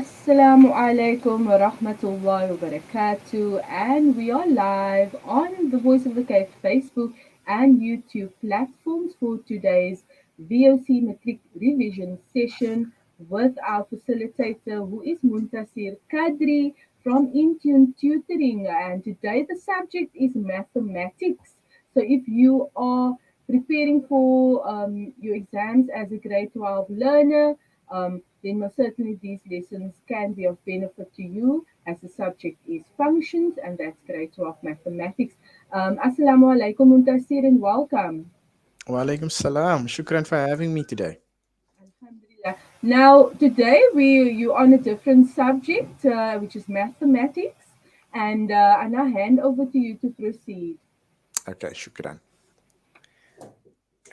Assalamu alaikum wa rahmatullahi wa barakatuh, and we are live on the Voice of the Cape Facebook and YouTube platforms for today's VOC Matric Revision session with our facilitator, who is Muntasir Kadri from Intune Tutoring. And today the subject is mathematics. So if you are preparing for your exams as a grade 12 learner, then most certainly these lessons can be of benefit to you as the subject is functions, and that's grade 12 mathematics. Assalamu alaikum Muntasir and welcome. Walaikum salam. Shukran for having me today. Alhamdulillah. Now today you on a different subject, which is mathematics, and I now hand over to you to proceed. Okay, shukran.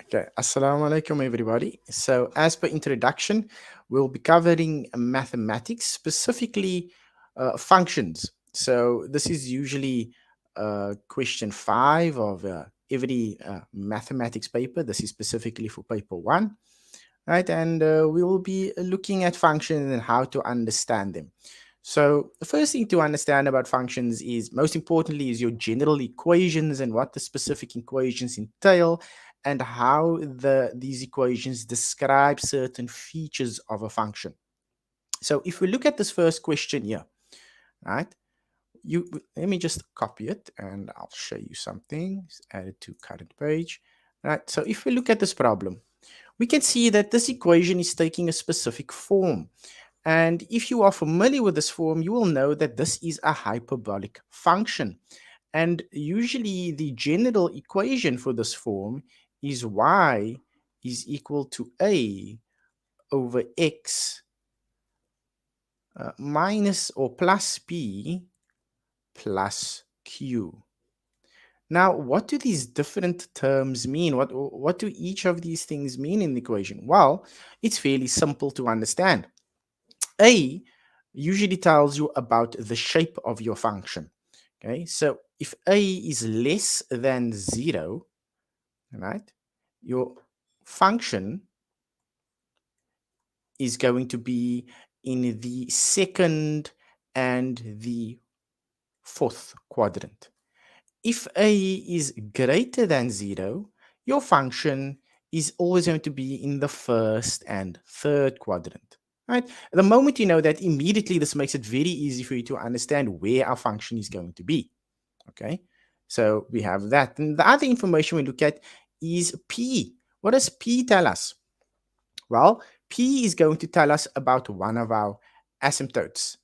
Okay, assalamu alaikum, everybody. So, as per introduction, we'll be covering mathematics, specifically functions. So, this is usually question 5 of every mathematics paper. This is specifically for paper 1, right? And we will be looking at functions and how to understand them. So the first thing to understand about functions is, most importantly, is your general equations and what the specific equations entail, and how these equations describe certain features of a function. So if we look at this first question here, right? You let me just copy it and I'll show you something. Add it to current page. Right. So if we look at this problem, we can see that this equation is taking a specific form. And if you are familiar with this form, you will know that this is a hyperbolic function. And usually the general equation for this form is y is equal to a over x minus or plus p plus q. Now, what do these different terms mean? What do each of these things mean in the equation? Well, it's fairly simple to understand. A usually tells you about the shape of your function. Okay, so if a is less than 0, right, your function is going to be in the second and the fourth quadrant. If a is greater than 0, your function is always going to be in the first and third quadrant. Right? The moment you know that, immediately this makes it very easy for you to understand where our function is going to be. Okay, so we have that. And the other information we look at is P. What does P tell us? Well, P is going to tell us about one of our asymptotes.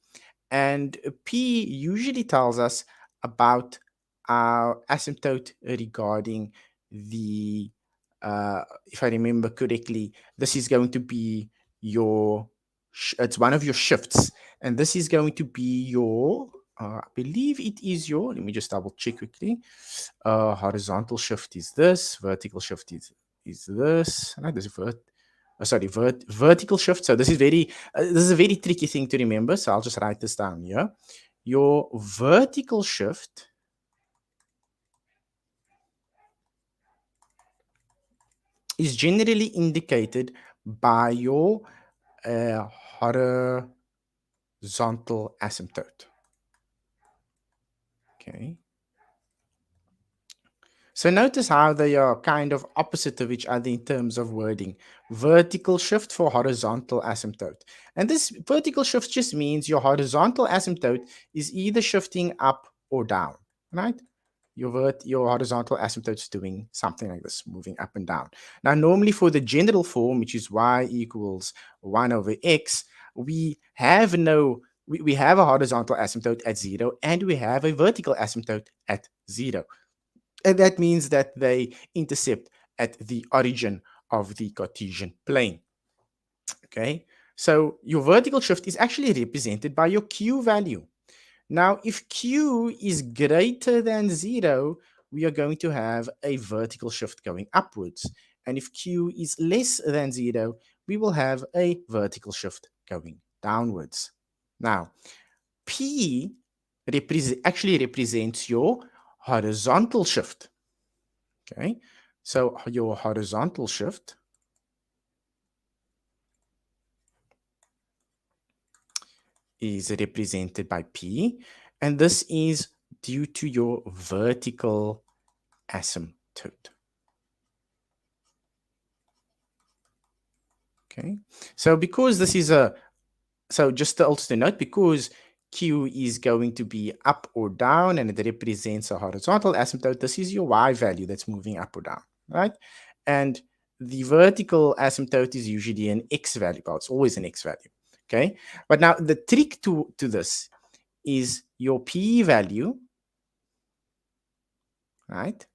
And P usually tells us about our asymptote regarding the, if I remember correctly, this is going to be your, it's one of your shifts. And this is going to be your, I believe it is your, let me just double check quickly. Horizontal shift is this, vertical shift is this. No, this is sorry, vertical shift. So this is a very tricky thing to remember. So I'll just write this down here. Your vertical shift is generally indicated by your horizontal asymptote. Okay. So notice how they are kind of opposite of each other in terms of wording. Vertical shift for horizontal asymptote. And this vertical shift just means your horizontal asymptote is either shifting up or down, right? Your horizontal asymptote is doing something like this, moving up and down. Now, normally for the general form, which is y equals 1 over x, we have we have a horizontal asymptote at 0 and we have a vertical asymptote at 0. And that means that they intercept at the origin of the Cartesian plane. Okay, so your vertical shift is actually represented by your q value. Now, if q is greater than 0, we are going to have a vertical shift going upwards. And if q is less than 0, we will have a vertical shift going downwards. Now, p actually represents your horizontal shift. Okay, so your horizontal shift is represented by P, and this is due to your vertical asymptote. Okay, so because this is so just also to note, because Q is going to be up or down and it represents a horizontal asymptote, this is your Y value that's moving up or down, right? And the vertical asymptote is usually an X value, well, it's always an X value, okay? But now the trick to this is your P value, right?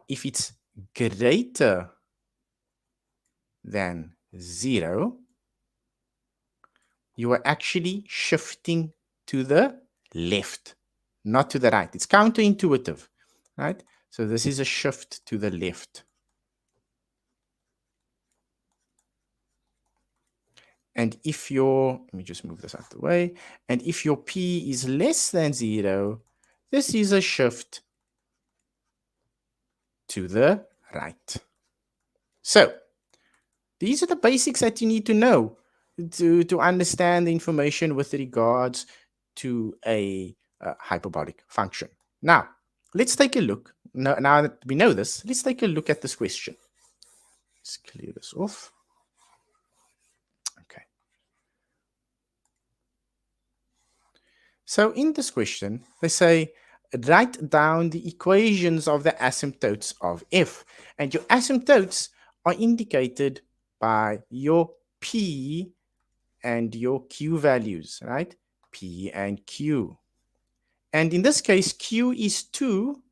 If it's greater than 0, you are actually shifting to the left, not to the right. It's counterintuitive, right? So this is a shift to the left. And if your, let me just move this out of the way. And if your P is less than 0, this is a shift to the right. So these are the basics that you need to know to understand the information with regards to a hyperbolic function. Now, let's take a look. Now that we know this, let's take a look at this question. Let's clear this off. Okay. So in this question, they say, write down the equations of the asymptotes of f. And your asymptotes are indicated by your P and your Q values, right? P and Q. And in this case, Q is 2,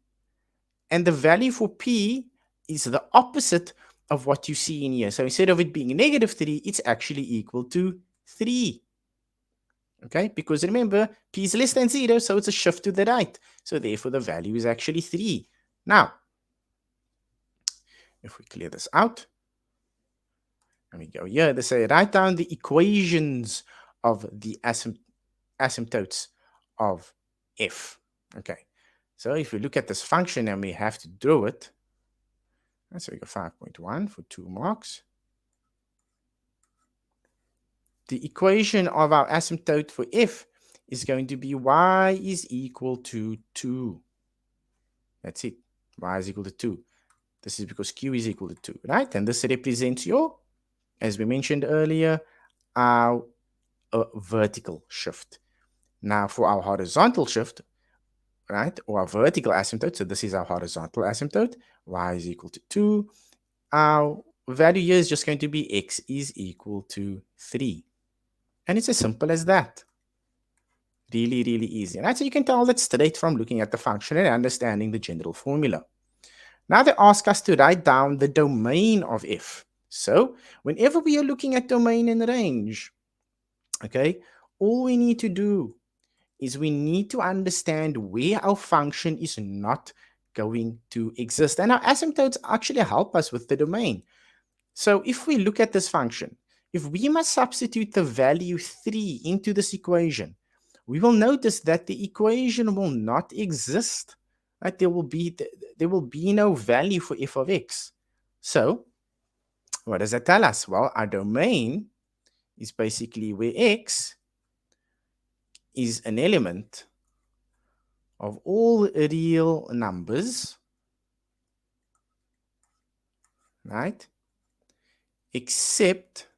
and the value for P is the opposite of what you see in here. So instead of it being -3, it's actually equal to 3. Okay, because remember, P is less than 0, so it's a shift to the right. So therefore, the value is actually 3. Now, if we clear this out, and we go here, they say, write down the equations of the asymptotes of f. Okay, so if we look at this function and we have to draw it, so we go 5.1 for 2 marks. The equation of our asymptote for f is going to be y is equal to 2. That's it. Y is equal to 2. This is because q is equal to 2, right? And this represents your, as we mentioned earlier, our vertical shift. Now for our horizontal shift, right, or our vertical asymptote, so this is our horizontal asymptote, y is equal to 2. Our value here is just going to be x is equal to 3. And it's as simple as that. Really, really easy. Right? So you can tell that straight from looking at the function and understanding the general formula. Now they ask us to write down the domain of f. So whenever we are looking at domain and range, okay, all we need to do is we need to understand where our function is not going to exist. And our asymptotes actually help us with the domain. So if we look at this function, if we must substitute the value 3 into this equation, we will notice that the equation will not exist. Right? There will be no value for f of x. So what does that tell us? Well, our domain is basically where x is an element of all real numbers, right? Except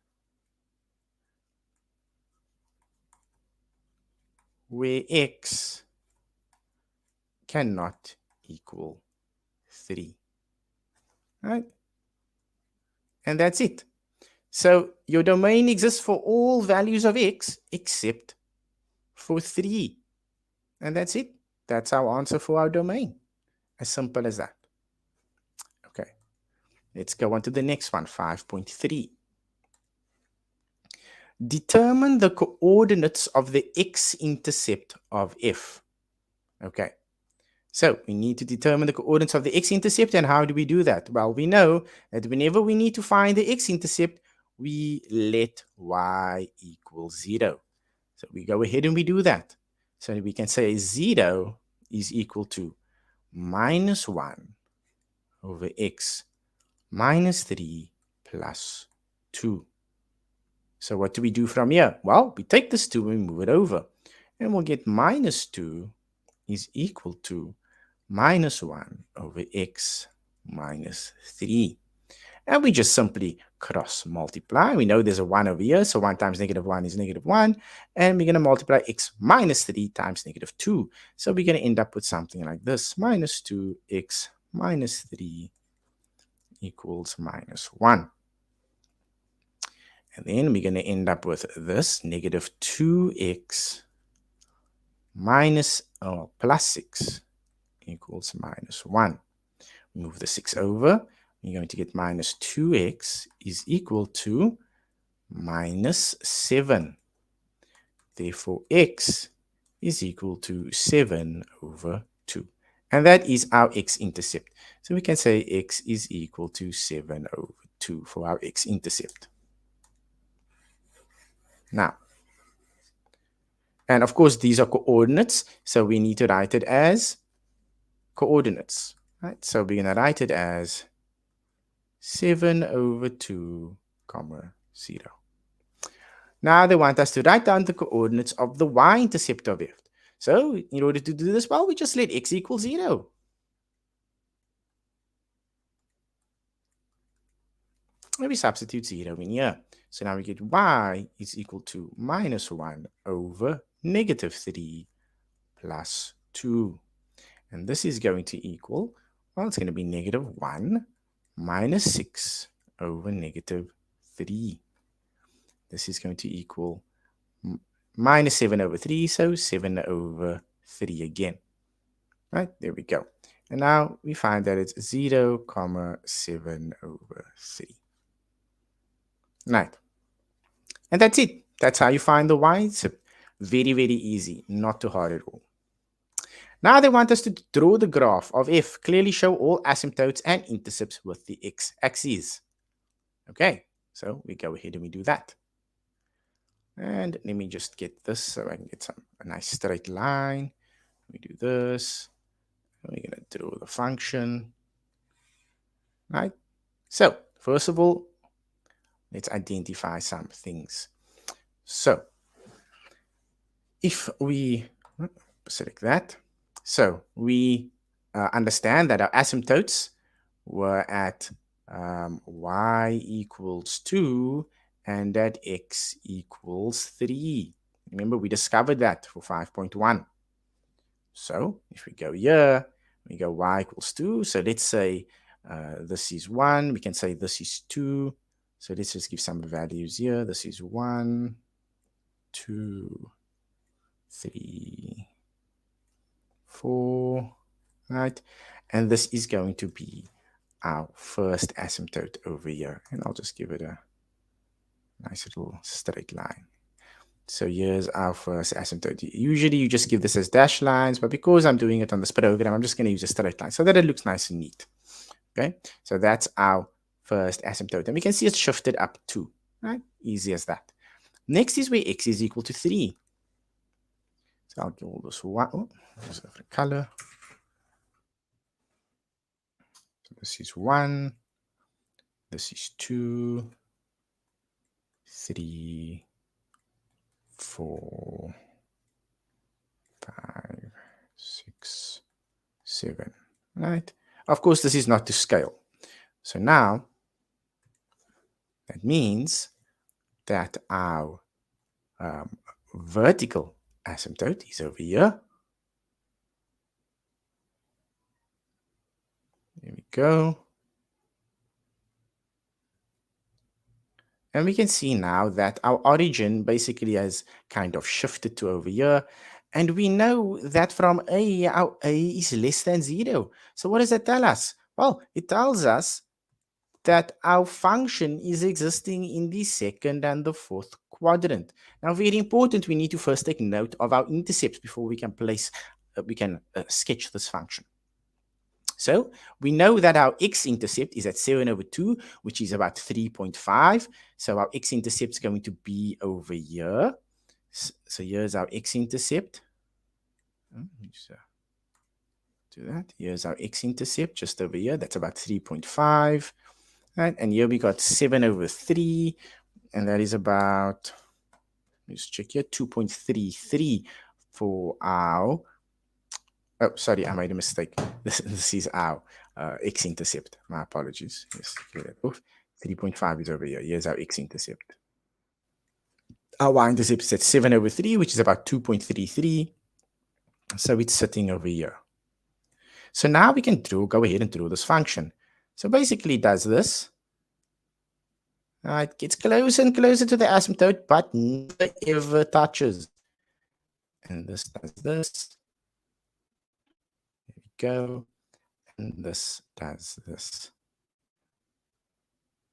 where x cannot equal 3. Right? And that's it. So your domain exists for all values of x except for 3. And that's it. That's our answer for our domain. As simple as that. Okay. Let's go on to the next one, 5.3. Determine the coordinates of the x-intercept of f. Okay. So we need to determine the coordinates of the x-intercept, and how do we do that? Well, we know that whenever we need to find the x-intercept, we let y equal 0. So we go ahead and we do that. So we can say 0 is equal to minus 1 over x minus 3 plus 2. So what do we do from here? Well, we take this 2 and we move it over. And we'll get minus 2 is equal to minus 1 over x minus 3. And we just simply cross multiply. We know there's a 1 over here, so 1 times negative 1 is negative 1. And we're going to multiply x minus 3 times negative 2. So we're going to end up with something like this. Minus 2x minus 3 equals minus 1. And then we're going to end up with this, negative 2x minus, plus 6 equals minus 1. Move the 6 over. You're going to get minus 2x is equal to minus 7. Therefore, x is equal to 7 over 2. And that is our x-intercept. So we can say x is equal to 7 over 2 for our x-intercept. Now, and of course, these are coordinates, so we need to write it as coordinates. Right? So we're going to write it as 7 over 2, comma 0. Now they want us to write down the coordinates of the y-intercept of f. So in order to do this, well, we just let x equal 0. And we substitute 0 in here. So now we get y is equal to minus 1 over negative 3 plus 2. And this is going to equal, well, it's going to be negative 1 minus 6 over negative 3. This is going to equal minus 7 over 3, so 7 over 3 again. Right, there we go. And now we find that it's 0, 7 over 3. Right. And that's it. That's how you find the y-intercept. Very, very easy. Not too hard at all. Now they want us to draw the graph of f. Clearly show all asymptotes and intercepts with the x-axis. Okay, so we go ahead and we do that. And let me just get this so I can get a nice straight line. We do this. We're going to draw the function. Right? So, first of all, let's identify some things. So, if we select that, so we understand that our asymptotes were at y equals 2 and that x equals 3. Remember, we discovered that for 5.1. So if we go here, we go y equals 2. So let's say this is 1. We can say this is 2. So let's just give some values here. This is 1, 2, 3, 4, right? And this is going to be our first asymptote over here. And I'll just give it a nice little straight line. So here's our first asymptote. Usually you just give this as dashed lines, but because I'm doing it on this program, I'm just going to use a straight line so that it looks nice and neat. Okay, so that's our first asymptote. And we can see it's shifted up 2, right? Easy as that. Next is where x is equal to 3. So I'll give all this 1. Oh, there's a different color. So this is 1. This is 2, 3, 4, 5, 6, 7, right? Of course, this is not to scale. So now, that means that our vertical asymptote is over here. There we go. And we can see now that our origin basically has kind of shifted to over here. And we know that from A, our A is less than 0. So what does that tell us? Well, it tells us that our function is existing in the second and the fourth quadrant. Now, very important, we need to first take note of our intercepts before we can sketch this function. So we know that our x-intercept is at 7 over 2, which is about 3.5. So our x-intercept is going to be over here. So here's our x-intercept. Do that. Here's our x-intercept just over here. That's about 3.5. Right? And here we got 7 over 3. and that is about, let's check here, 2.33 for our, oh, sorry, I made a mistake. This is our x-intercept. My apologies. Yes, get that off. 3.5 is over here. Here's our x-intercept. Our y-intercept is at 7/3, which is about 2.33. So it's sitting over here. So now we can go ahead and draw this function. So basically it does this. It gets closer and closer to the asymptote, but never ever touches. And this does this. There we go. And this does this.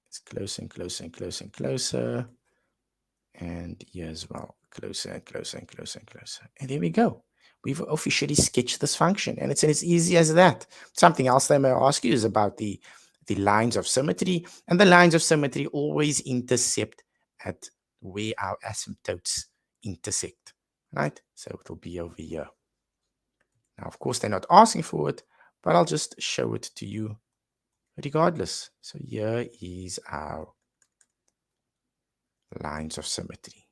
It's closer and closer and closer and closer. And here as well, closer and closer and closer and closer. And there we go. We've officially sketched this function, and it's as easy as that. Something else they may ask you is about the lines of symmetry, and the lines of symmetry always intercept at where our asymptotes intersect, right? So it'll be over here. Now, of course, they're not asking for it, but I'll just show it to you regardless. So here is our lines of symmetry,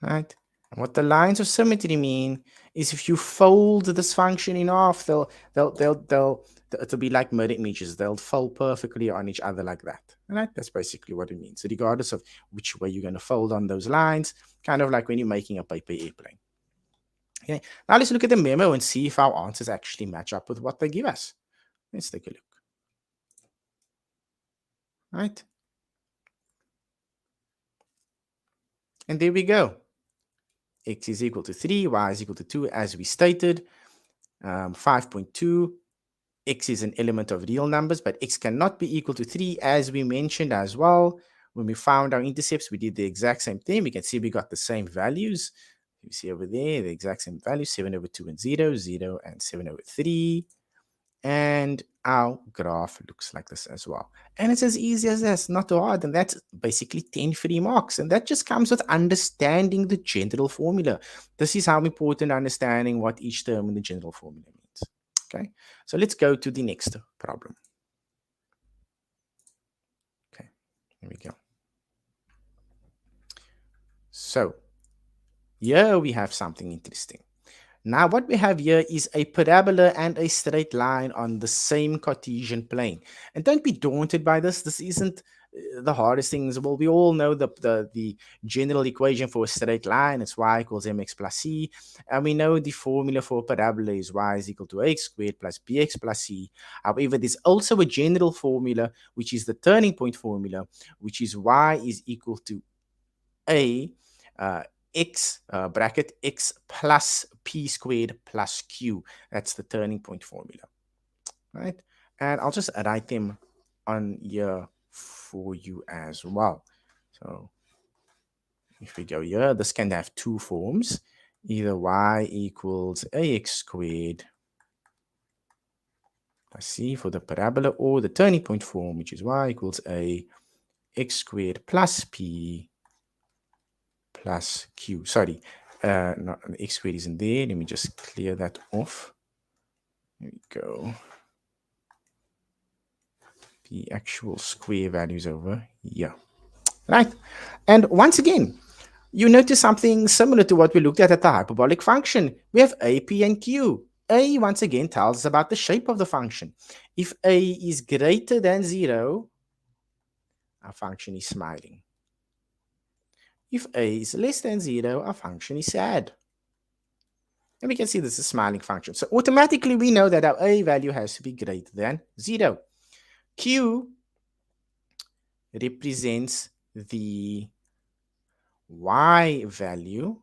right? And what the lines of symmetry mean is if you fold this function in half, it'll be like mirror images. They'll fold perfectly on each other like that. Right? That's basically what it means. So regardless of which way you're going to fold on those lines, kind of like when you're making a paper airplane. Okay. Now let's look at the memo and see if our answers actually match up with what they give us. Let's take a look. Right? And there we go. X is equal to 3, y is equal to 2, as we stated. 5.2, x is an element of real numbers, but x cannot be equal to 3, as we mentioned as well. When we found our intercepts, we did the exact same thing. We can see we got the same values. You see over there, the exact same values, 7/2 and 0, 0 and 7/3. And our graph looks like this as well. And it's as easy as that, not too hard. And that's basically 10 free marks. And that just comes with understanding the general formula. This is how important understanding what each term in the general formula means. Okay, so let's go to the next problem. Okay, here we go. So here we have something interesting. Now, what we have here is a parabola and a straight line on the same Cartesian plane. And don't be daunted by this. This isn't the hardest thing. Well, we all know the general equation for a straight line. It's y equals mx plus c. And we know the formula for a parabola is y is equal to ax squared plus bx plus c. However, there's also a general formula, which is the turning point formula, which is y is equal to a x bracket x plus p squared plus q. That's the turning point formula, right? And I'll just write them on here for you as well. So if we go here, this can have two forms, either y equals ax squared plus c for the parabola, or the turning point form, which is y equals a x squared plus p plus q. Sorry, the x squared isn't there. Let me just clear that off. There we go. The actual square values over here. Right. And once again, you notice something similar to what we looked at the hyperbolic function. We have a, p, and q. A, once again, tells us about the shape of the function. If a is greater than 0, our function is smiling. If a is less than 0, our function is sad. And we can see this is a smiling function. So automatically we know that our a value has to be greater than 0. Q represents the y value.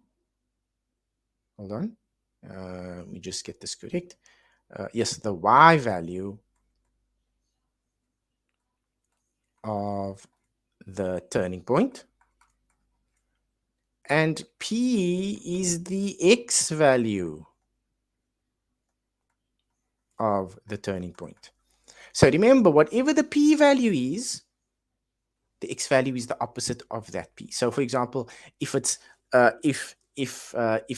Hold on. Let me just get this correct. Yes, the y value of the turning point. And P is the x value of the turning point. So remember, whatever the P value is, the x value is the opposite of that P. So for example, if it's if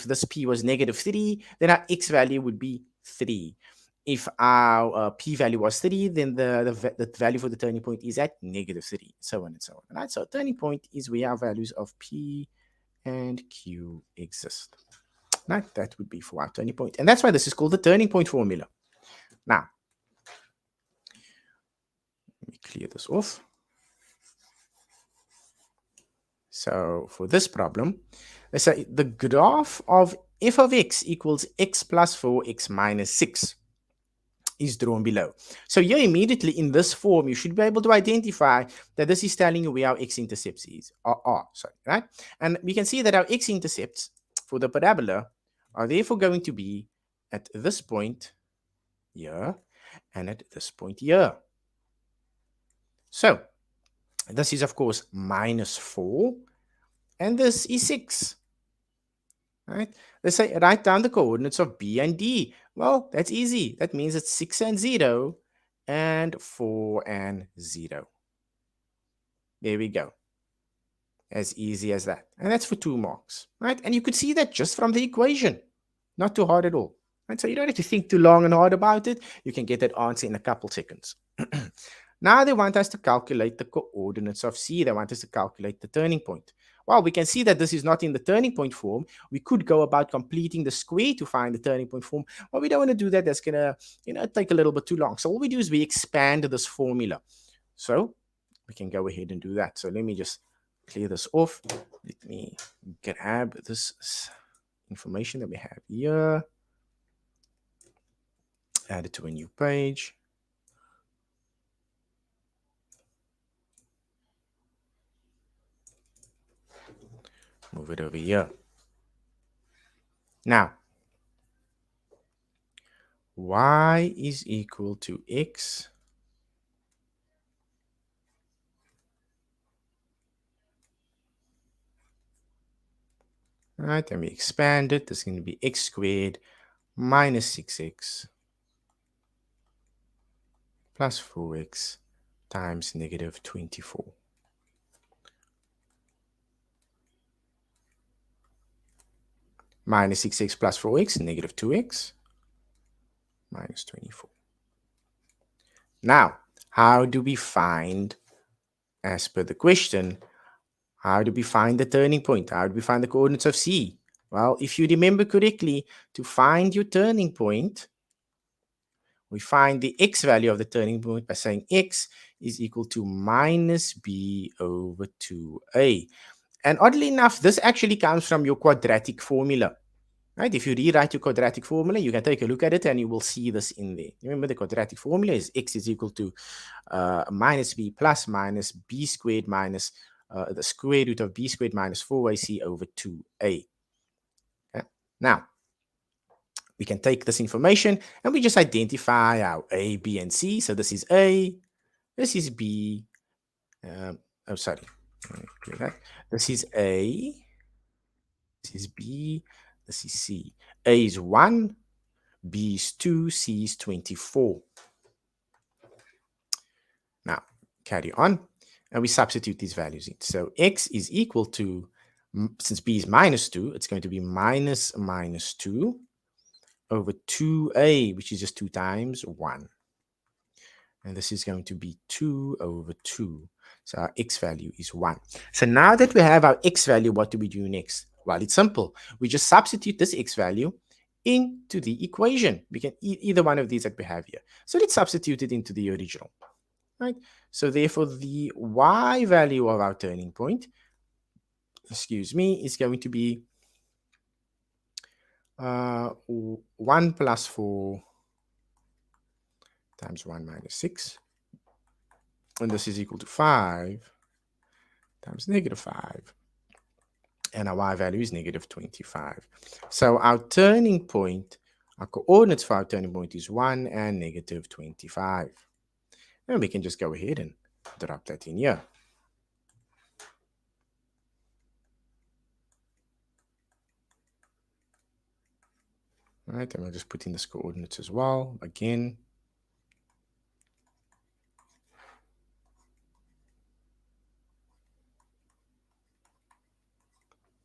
this P was -3, then our x value would be 3. If our p-value was 3, then the value for the turning point is at -3, so on and so on. Right? So turning point is where our values of p and q exist. Right? That would be for our turning point. And that's why this is called the turning point formula. Now, let me clear this off. So for this problem, let's say the graph of f of x equals x plus 4, x minus 6 is drawn below. So here immediately in this form, you should be able to identify that this is telling you where our x-intercepts are, sorry, right? And we can see that our x-intercepts for the parabola are therefore going to be at this point here and at this point here. So this is, of course, -4, and this is 6. Right? Let's say write down the coordinates of B and D. Well, that's easy. That means it's 6 and 0 and 4 and 0. There we go. As easy as that. And that's for 2 marks. Right? And you could see that just from the equation. Not too hard at all. Right? So you don't have to think too long and hard about it. You can get that answer in a couple seconds. Now they want us to calculate the coordinates of C. They want us to calculate the turning point. Well, we can see that this is not in the turning point form. We could go about completing the square to find the turning point form, but we don't want to do that. That's going to take a little bit too long. So all we do is we expand this formula. So we can go ahead and do that. So let me just clear this off. Let me grab this information that we have here. Add it to a new page. Move it over here. Now, y is equal to x right, and we expand it. This is going to be x squared minus 6x plus 4x times -24. Minus 6x plus 4x, -2x, minus 24. Now, how do we find, as per the question, how do we find the turning point? How do we find the coordinates of C? Well, if you remember correctly, to find your turning point, we find the x value of the turning point by saying x is equal to minus b over 2a. And oddly enough, this actually comes from your quadratic formula. Right? If you rewrite your quadratic formula, you can take a look at it and you will see this in there. Remember, the quadratic formula is x is equal to minus b plus minus b squared minus the square root of b squared minus 4ac over 2a. Okay? Now, we can take this information and we just identify our a, b, and c. So this is a, this is b. Oh, sorry. This is a, this is b, this is c. A is 1, B is 2, C is 24. Now, carry on, and we substitute these values in. So x is equal to, since b is minus 2, it's going to be minus 2 over 2a, which is just 2 times 1. And this is going to be 2 over 2. So our x value is 1. So now that we have our x value, what do we do next? Well, it's simple. We just substitute this x value into the equation. We can either one of these that we have here. So let's substitute it into the original. Right? So therefore, the y value of our turning point, is going to be 1 plus 4 times 1 minus 6. And this is equal to 5 times -5. And our y value is -25. So our turning point, our coordinates for our turning point is 1 and -25. And we can just go ahead and drop that in here. All right, and we'll just put in this coordinates as well, again.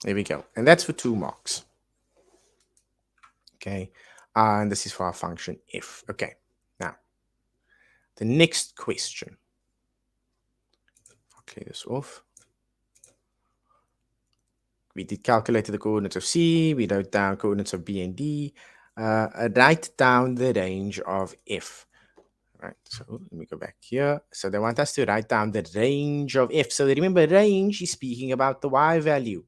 There we go. And that's for 2 marks. Okay. And this is for our function f. Okay, now the next question. I'll clear this off. We did calculate the coordinates of C, we wrote down coordinates of B and D. Write down the range of f. Right, so let me go back here. So they want us to write down the range of f. So remember, range is speaking about the y value.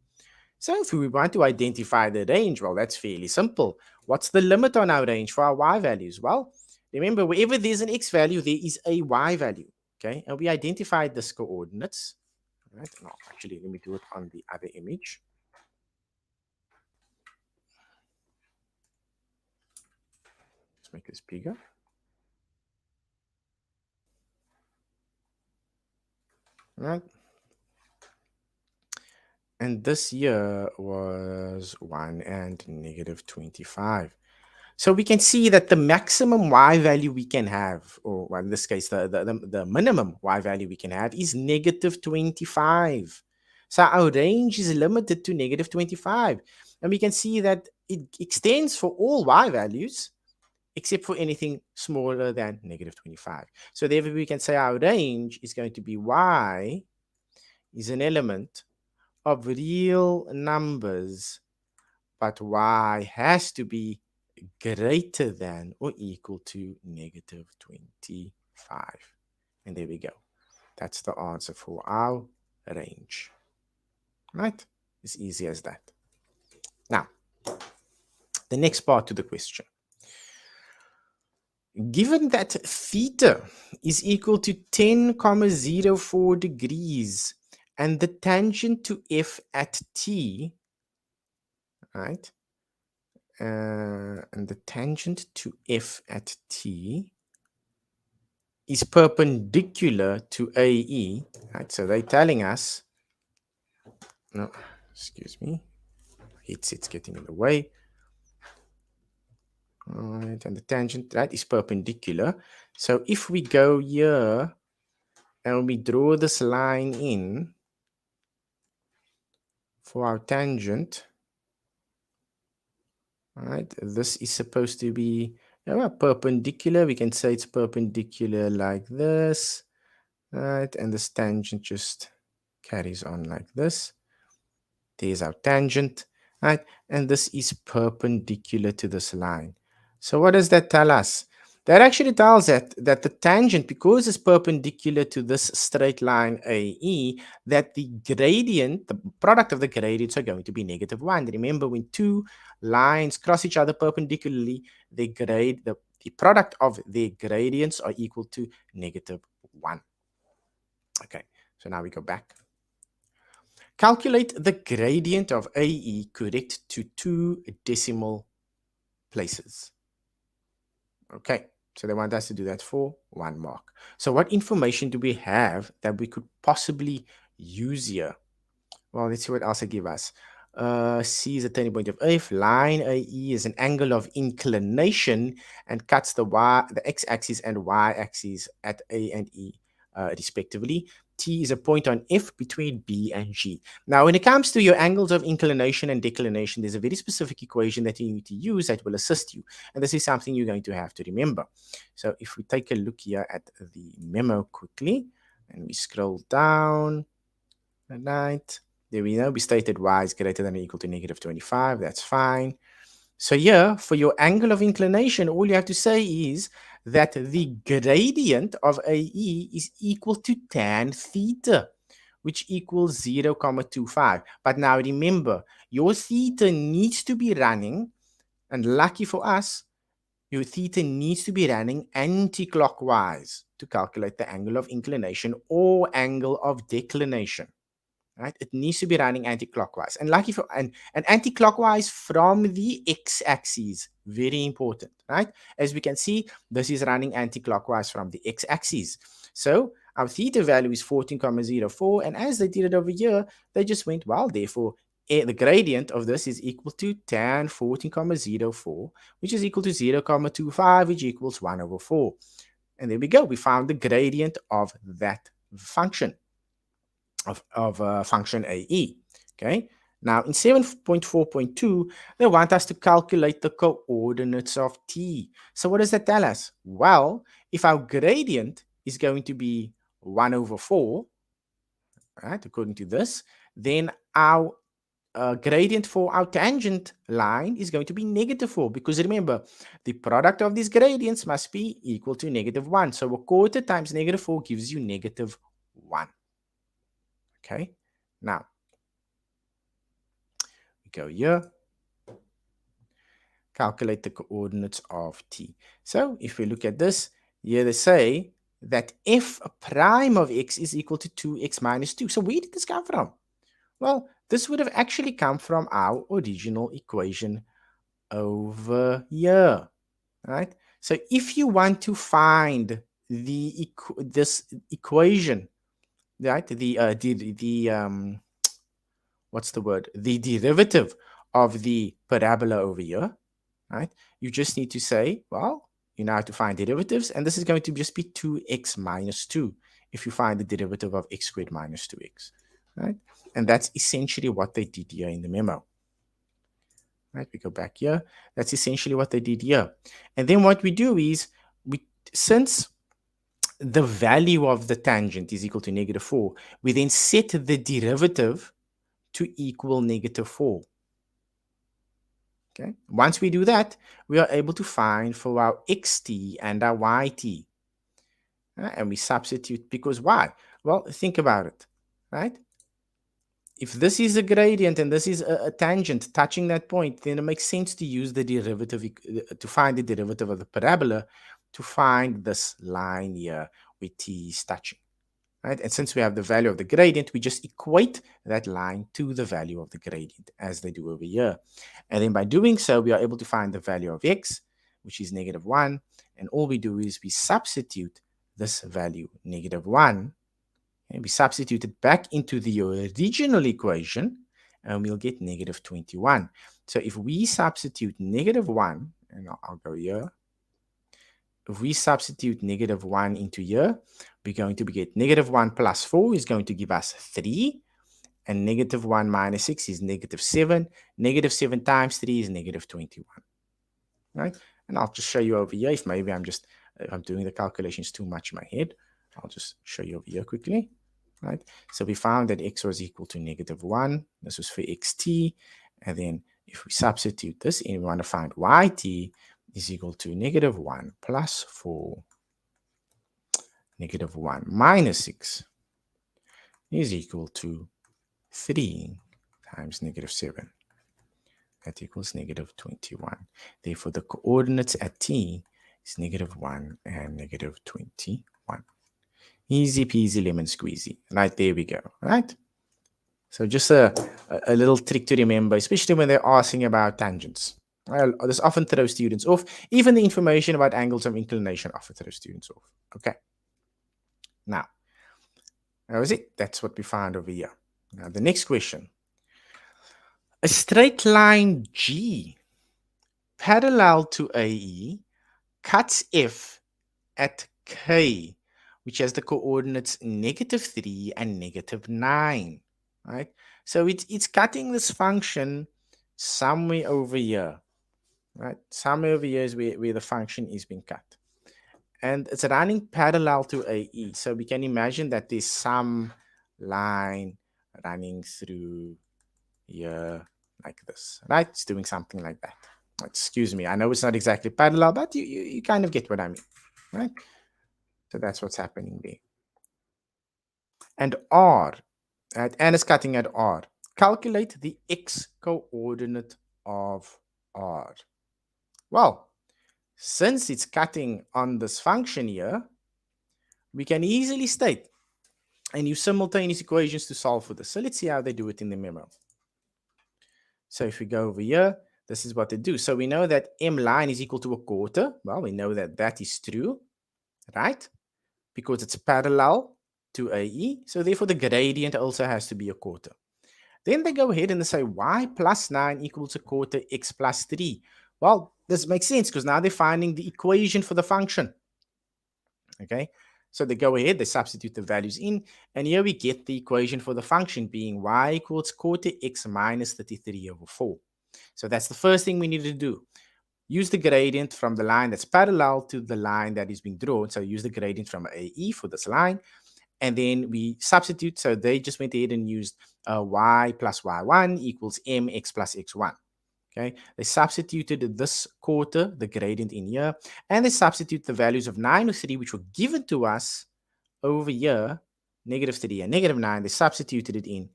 So if we want to identify the range, well, that's fairly simple. What's the limit on our range for our y values? Well, remember, wherever there's an x value, there is a y value. Okay, and we identified this coordinates. Right, no, actually, let me do it on the other image. Let's make this bigger. Right. And this year was 1 and negative 25. So we can see that the maximum y value we can have, or well, in this case, the minimum y value we can have is negative 25. So our range is limited to negative 25. And we can see that it extends for all y values, except for anything smaller than negative 25. So therefore we can say our range is going to be y is an element of real numbers, but y has to be greater than or equal to negative 25. And there we go. That's the answer for our range. Right? It's easy as that. Now, the next part to the question. Given that theta is equal to 10,04 degrees and the tangent to f at t, right? And the tangent to f at t is perpendicular to AE, right? So they're telling us, no, excuse me, it's getting in the way. All right, and the tangent, right, is perpendicular. So if we go here and we draw this line in for our tangent, right, this is supposed to be perpendicular. We can say it's perpendicular like this, right, and this tangent just carries on like this. There's our tangent, right? And this is perpendicular to this line. So what does that tell us? That actually tells that the tangent, because it's perpendicular to this straight line AE, that the gradient, the product of the gradients are going to be negative 1. Remember, when two lines cross each other perpendicularly, the product of their gradients are equal to negative 1. Okay, so now we go back. Calculate the gradient of AE correct to 2 decimal places. Okay, so they want us to do that for 1 mark. So what information do we have that we could possibly use here? Well, let's see what else they give us. C is a turning point of F. Line AE is an angle of inclination and cuts the x-axis and y-axis at A and E, respectively. T is a point on F between B and G. Now, when it comes to your angles of inclination and declination, there's a very specific equation that you need to use that will assist you. And this is something you're going to have to remember. So if we take a look here at the memo quickly, and we scroll down, right, there we know we stated y is greater than or equal to negative 25. That's fine. So here, for your angle of inclination, all you have to say is that the gradient of AE is equal to tan theta, which equals 0,25. But now remember, your theta needs to be running, and lucky for us, your theta needs to be running anti-clockwise to calculate the angle of inclination or angle of declination. Right? It needs to be running anti-clockwise, and lucky for and anti-clockwise from the x-axis. Very important, right? As we can see, this is running anti-clockwise from the x-axis. So our theta value is 14,04, and as they did it over here, they just went, well, therefore the gradient of this is equal to tan 14,04, which is equal to 0,25, which equals 1 over 4. And there we go. We found the gradient of that function. Of function AE. Okay, Now, in 7.4.2, they want us to calculate the coordinates of t. So what does that tell us? Well, if our gradient is going to be 1 over 4, right, according to this, then our gradient for our tangent line is going to be -4, because remember, the product of these gradients must be equal to -1. So a quarter times -4 gives you -1. Okay, now we go here, calculate the coordinates of t. So if we look at this, here they say that f prime of x is equal to 2x minus 2. So where did this come from? Well, this would have actually come from our original equation over here, right? So if you want to find this equation, right, what's the word? The derivative of the parabola over here, right? You just need to say, well, you now have to find derivatives, and this is going to just be 2x minus 2 if you find the derivative of x squared minus 2x, right? And that's essentially what they did here in the memo. Right, we go back here. That's essentially what they did here. And then what we do is, since the value of the tangent is equal to -4, we then set the derivative to equal -4. Okay. Once we do that, we are able to find for our xt and our yt. And we substitute, because why? Well, think about it, right? If this is a gradient and this is a tangent touching that point, then it makes sense to use the derivative to find the derivative of the parabola to find this line here where t is touching, right? And since we have the value of the gradient, we just equate that line to the value of the gradient as they do over here. And then by doing so, we are able to find the value of x, which is -1. And all we do is we substitute this value, -1, and we substitute it back into the original equation, and we'll get -21. So if we substitute -1, and I'll go here. If we substitute -1 into here, we're going to get -1 plus 4 is going to give us 3, and -1 minus 6 is -7. -7 times 3 is -21, right? And I'll just show you over here. If maybe I'm doing the calculations too much in my head, I'll just show you over here quickly. Right? So we found that x was equal to -1. This was for xt. And then if we substitute this and we want to find yt is equal to -1 plus 4, -1 minus 6 is equal to 3 times -7. That equals -21. Therefore, the coordinates at t is -1 and -21. Easy peasy lemon squeezy. Right, there we go. Right? So just a little trick to remember, especially when they're asking about tangents. Well, this often throws students off. Even the information about angles of inclination often throws students off. Okay. Now, that was it. That's what we found over here. Now, the next question. A straight line G parallel to AE cuts F at K, which has the coordinates -3 and -9, right? So it's cutting this function somewhere over here, right? Somewhere over here is where the function is being cut. And it's running parallel to AE. So we can imagine that there's some line running through here like this, right? It's doing something like that. Excuse me, I know it's not exactly parallel, but you kind of get what I mean, right? So that's what's happening there. And R, right? And it's cutting at R. Calculate the x coordinate of R. Well, since it's cutting on this function here, we can easily state and use simultaneous equations to solve for this. So let's see how they do it in the memo. So if we go over here, this is what they do. So we know that m line is equal to a quarter. Well, we know that that is true, right? Because it's parallel to AE. So therefore, the gradient also has to be a quarter. Then they go ahead and they say y plus 9 equals a quarter x plus 3. Well, this makes sense because now they're finding the equation for the function. Okay. So they go ahead, they substitute the values in, and here we get the equation for the function being y equals quarter x minus 33 over 4. So that's the first thing we need to do. Use the gradient from the line that's parallel to the line that is being drawn. So use the gradient from AE for this line. And then we substitute. So they just went ahead and used y plus y1 equals mx plus x1. Okay, they substituted this quarter, the gradient in here, and they substitute the values of 9 or 3, which were given to us over here, -3 and -9. They substituted it in,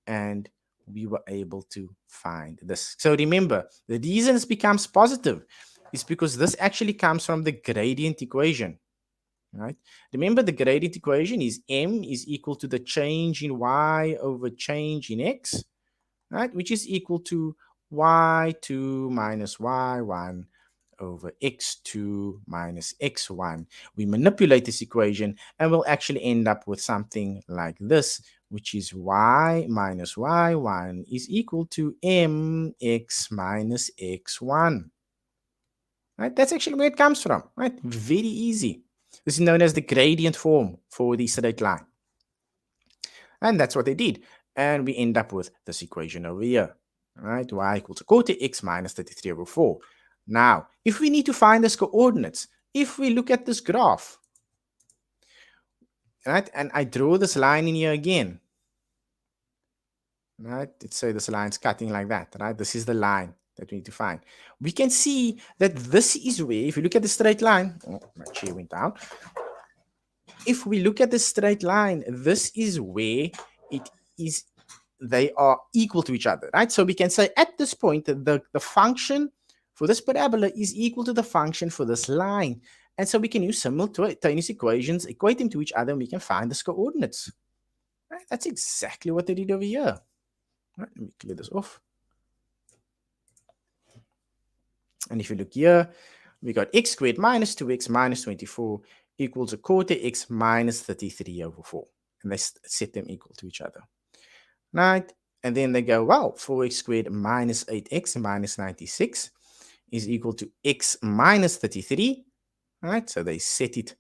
and we were able to find this. So remember, the reason it becomes positive is because this actually comes from the gradient equation. Right? Remember, the gradient equation is m is equal to the change in y over change in x, right? Which is equal to y2 minus y1 over x2 minus x1. We manipulate this equation and we'll actually end up with something like this, which is y minus y1 is equal to mx minus x1. Right? That's actually where it comes from, right? Very easy. This is known as the gradient form for the straight line. And that's what they did. And we end up with this equation over here. Right? Y equals a quarter x minus 33 over 4. Now, if we need to find this coordinates, if we look at this graph, right, and I draw this line in here again, right, let's say this line's cutting like that, right, this is the line that we need to find. We can see that this is where, if you look at the straight line, oh, my chair went down. If we look at the straight line, this is where it is, they are equal to each other, right? So we can say at this point that the function for this parabola is equal to the function for this line. And so we can use simultaneous equations, equate them to each other, and we can find the coordinates. Right? That's exactly what they did over here. Right, let me clear this off. And if you look here, we got x squared minus 2x minus 24 equals a quarter x minus 33 over 4. And they set them equal to each other. Right? And then they go, well, 4x squared minus 8x minus 96 is equal to x minus 33. Right? So they set it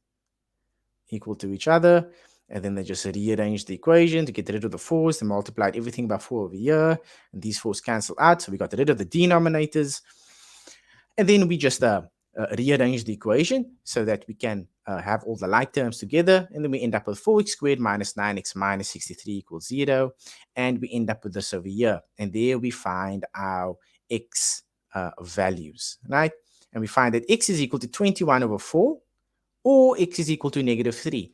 equal to each other. And then they just rearranged the equation to get rid of the 4s. They multiplied everything by 4 over here. And these 4s cancel out. So we got rid of the denominators. And then we just rearrange the equation so that we can have all the like terms together. And then we end up with 4x squared minus 9x minus 63 equals 0. And we end up with this over here. And there we find our x values, right? And we find that x is equal to 21 over 4 or x is equal to -3.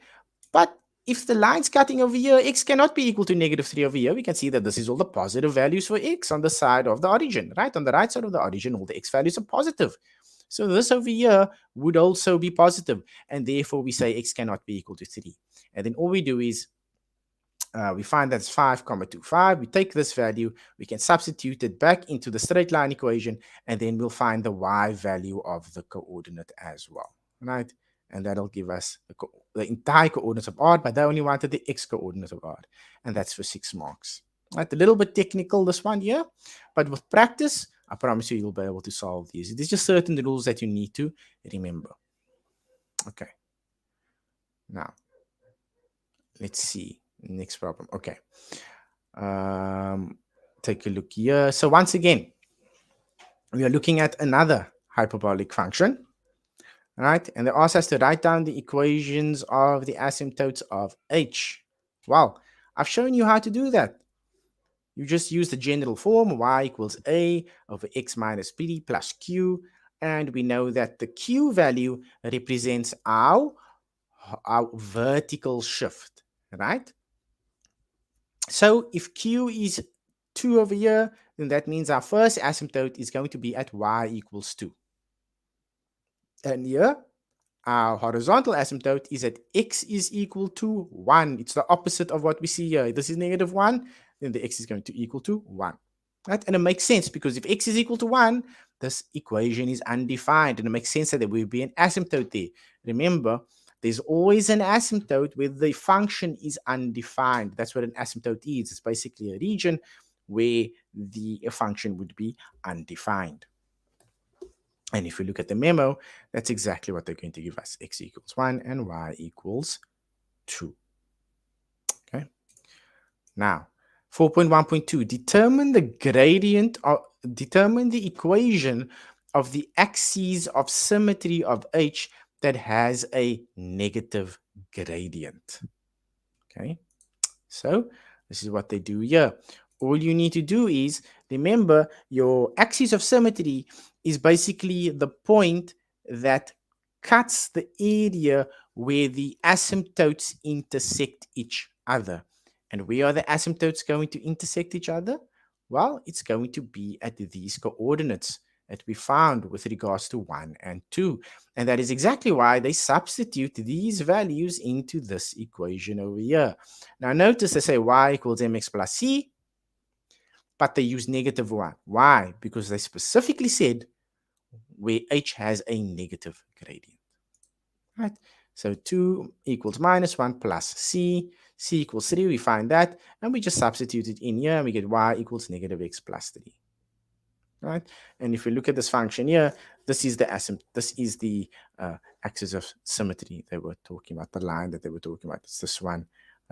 But if the line's cutting over here, x cannot be equal to -3 over here. We can see that this is all the positive values for x on the side of the origin, right? On the right side of the origin, all the x values are positive. So this over here would also be positive, and therefore we say x cannot be equal to 3. And then all we do is we find that's 5,25. We take this value, we can substitute it back into the straight line equation, and then we'll find the y value of the coordinate as well, right? And that'll give us the entire coordinates of R, but they only wanted the x coordinate of R, and that's for 6 marks. Right, a little bit technical, this one here, but with practice, I promise you, you'll be able to solve these. There's just certain rules that you need to remember. Okay. Now, let's see. Next problem. Okay. Take a look here. So once again, we are looking at another hyperbolic function. Right? And they ask us to write down the equations of the asymptotes of h. Well, I've shown you how to do that. You just use the general form, y equals a over x minus b plus q. And we know that the q value represents our vertical shift, right? So if q is 2 over here, then that means our first asymptote is going to be at y equals 2. And here, our horizontal asymptote is at x is equal to 1. It's the opposite of what we see here. This is -1, then the x is going to equal to 1. Right? And it makes sense because if x is equal to 1, this equation is undefined. And it makes sense that there will be an asymptote there. Remember, there's always an asymptote where the function is undefined. That's what an asymptote is. It's basically a region where the function would be undefined. And if you look at the memo, that's exactly what they're going to give us. X equals 1 and y equals 2. Okay. Now, 4.1.2, determine the equation of the axis of symmetry of H that has a negative gradient. Okay. So this is what they do here. All you need to do is remember your axis of symmetry is basically the point that cuts the area where the asymptotes intersect each other. And where are the asymptotes going to intersect each other? Well, it's going to be at these coordinates that we found with regards to 1 and 2. And that is exactly why they substitute these values into this equation over here. Now notice they say y equals mx plus c, but they use negative 1. Why? Because they specifically said where h has a negative gradient. Right? So 2 equals minus 1 plus c equals 3, we find that, and we just substitute it in here, and we get y equals negative x plus 3. Right? And if we look at this function here, this is the axis of symmetry they were talking about, the line that they were talking about. It's this one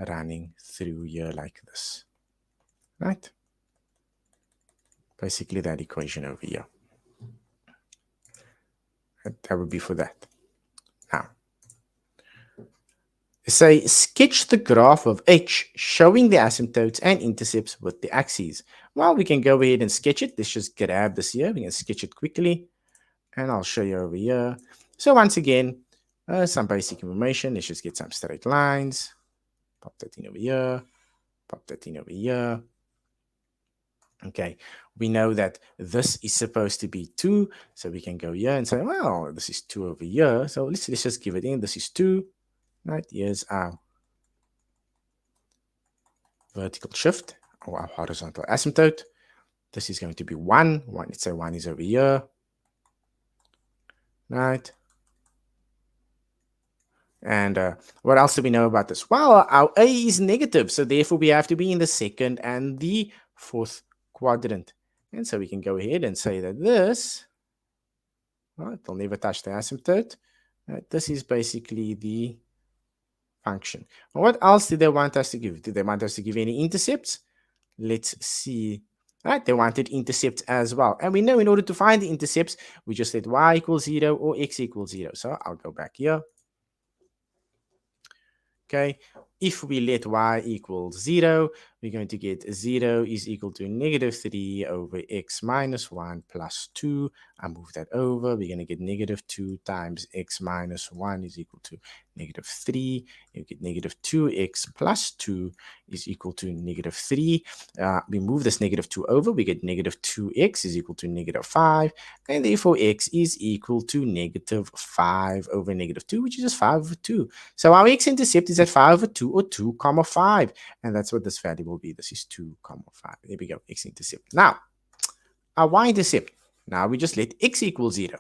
running through here like this. Right? Basically that equation over here. That would be for that. Now, say sketch the graph of H showing the asymptotes and intercepts with the axes. Well, we can go ahead and sketch it. Let's just grab this here. We can sketch it quickly, and I'll show you over here. So once again, some basic information. Let's just get some straight lines. Pop that in over here. Pop that in over here. Okay, we know that this is supposed to be 2, so we can go here and say, well, this is 2 over here. So let's just give it in. This is 2. Right, here's our vertical shift or our horizontal asymptote. This is going to be 1. Let's say 1 is over here. Right. And what else do we know about this? Well, our A is negative, so therefore we have to be in the second and the fourth quadrant. And so we can go ahead and say that this, well, it will never touch the asymptote. This is basically the function. What else did they want us to give? Did they want us to give any intercepts? Let's see. Right, they wanted intercepts as well. And we know in order to find the intercepts, we just let y equals 0 or x equals 0. So I'll go back here. Okay, if we let y equals 0, we're going to get 0 is equal to negative 3 over x minus 1 plus 2. I move that over. We're going to get negative 2 times x minus 1 is equal to negative 3. You get negative 2x plus 2 is equal to negative 3. We move this negative 2 over. We get negative 2x is equal to negative 5. And therefore, x is equal to negative 5 over negative 2, which is just 5 over 2. So our x-intercept is at 5 over 2 or 2 comma 5. And that's what this value will be. This is 2 comma 5. There we go, x-intercept. Now, our y-intercept. Now we just let x equal 0.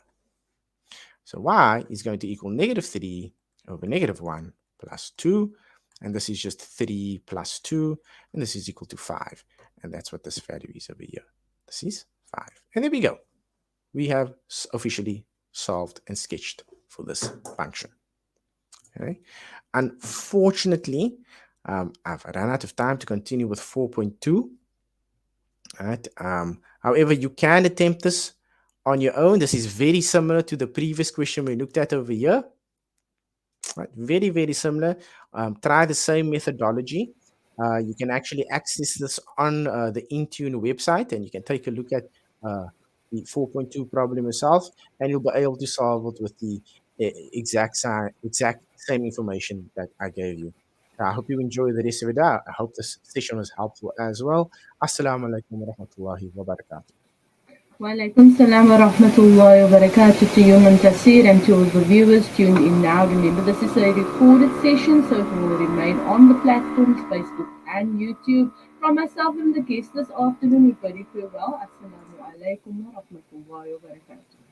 So y is going to equal negative 3 over negative 1 plus 2. And this is just 3 plus 2. And this is equal to 5. And that's what this value is over here. This is 5. And there we go. We have officially solved and sketched for this function. Okay. Unfortunately, I've run out of time to continue with 4.2. Right. However, you can attempt this on your own. This is very similar to the previous question we looked at over here. Right. Very, very similar. Try the same methodology. You can actually access this on the Intune website, and you can take a look at the 4.2 problem yourself, and you'll be able to solve it with the exact same information that I gave you. I hope you enjoy the rest of it. I hope this session was helpful as well. Assalamu alaikum wa rahmatullahi wa barakatuh. Walaikum salam wa rahmatullahi wa barakatuh to you, Muntasir, and to all the viewers tuned in now. Remember, this is a recorded session, so it will remain on the platforms Facebook and YouTube. From myself and the guests this afternoon, we bid you farewell. Assalamu alaikum wa rahmatullahi wa barakatuh.